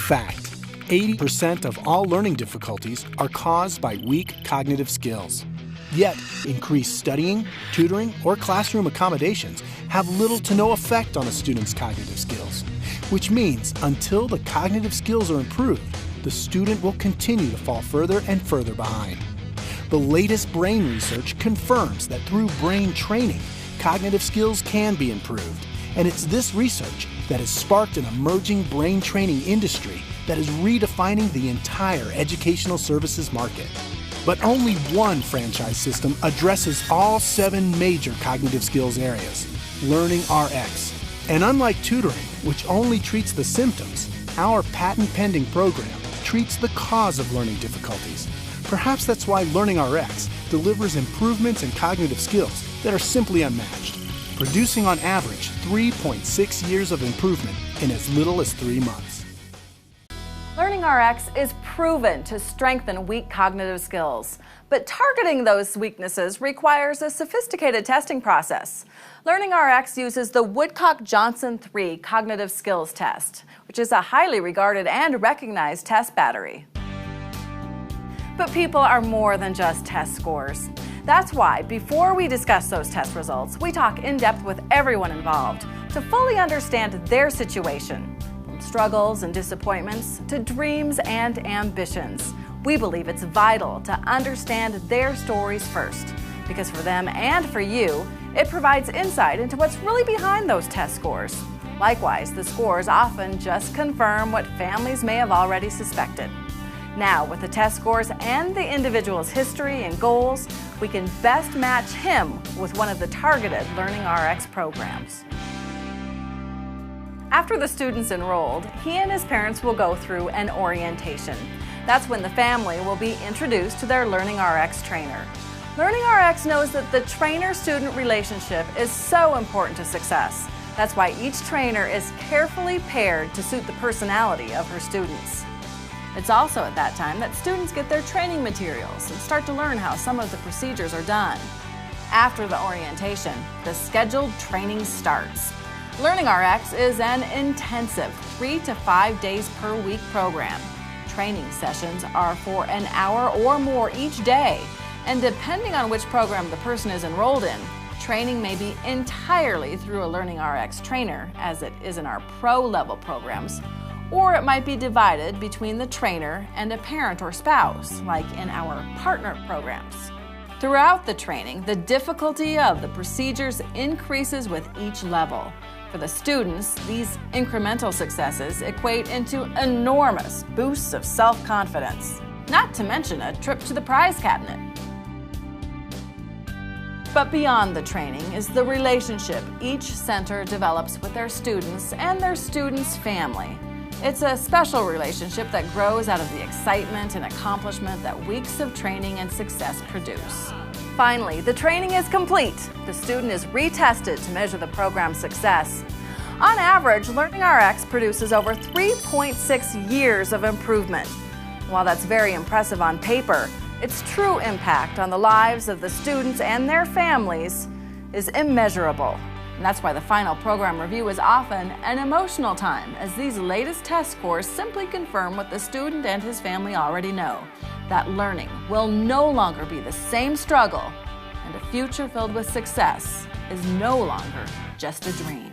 Fact: 80% of all learning difficulties are caused by weak cognitive skills. Yet, increased studying, tutoring, or classroom accommodations have little to no effect on a student's cognitive skills, which means until the cognitive skills are improved, the student will continue to fall further and further behind. The latest brain research confirms that through brain training, cognitive skills can be improved, and it's this research that has sparked an emerging brain training industry that is redefining the entire educational services market. But only one franchise system addresses all 7 major cognitive skills areas: Learning RX. And unlike tutoring, which only treats the symptoms, our patent-pending program treats the cause of learning difficulties. Perhaps that's why Learning RX delivers improvements in cognitive skills that are simply unmatched, producing on average 3.6 years of improvement in as little as 3 months. Learning RX is proven to strengthen weak cognitive skills, but targeting those weaknesses requires a sophisticated testing process. Learning RX uses the Woodcock-Johnson 3 cognitive skills test, which is a highly regarded and recognized test battery. But people are more than just test scores. That's why, before we discuss those test results, we talk in depth with everyone involved to fully understand their situation. From struggles and disappointments to dreams and ambitions, we believe it's vital to understand their stories first, because for them and for you, it provides insight into what's really behind those test scores. Likewise, the scores often just confirm what families may have already suspected. Now, with the test scores and the individual's history and goals, we can best match him with one of the targeted Learning RX programs. After the student's enrolled, he and his parents will go through an orientation. That's when the family will be introduced to their Learning RX trainer. Learning RX knows that the trainer-student relationship is so important to success. That's why each trainer is carefully paired to suit the personality of her students. It's also at that time that students get their training materials and start to learn how some of the procedures are done. After the orientation, the scheduled training starts. Learning RX is an intensive 3 to 5 days per week program. Training sessions are for an hour or more each day, and depending on which program the person is enrolled in, training may be entirely through a Learning RX trainer, as it is in our pro-level programs, or it might be divided between the trainer and a parent or spouse, like in our partner programs. Throughout the training, the difficulty of the procedures increases with each level. For the students, these incremental successes equate into enormous boosts of self-confidence, not to mention a trip to the prize cabinet. But beyond the training is the relationship each center develops with their students and their students' family. It's a special relationship that grows out of the excitement and accomplishment that weeks of training and success produce. Finally, the training is complete. The student is retested to measure the program's success. On average, Learning RX produces over 3.6 years of improvement. While that's very impressive on paper, its true impact on the lives of the students and their families is immeasurable. And that's why the final program review is often an emotional time, as these latest test scores simply confirm what the student and his family already know, that learning will no longer be the same struggle, and a future filled with success is no longer just a dream.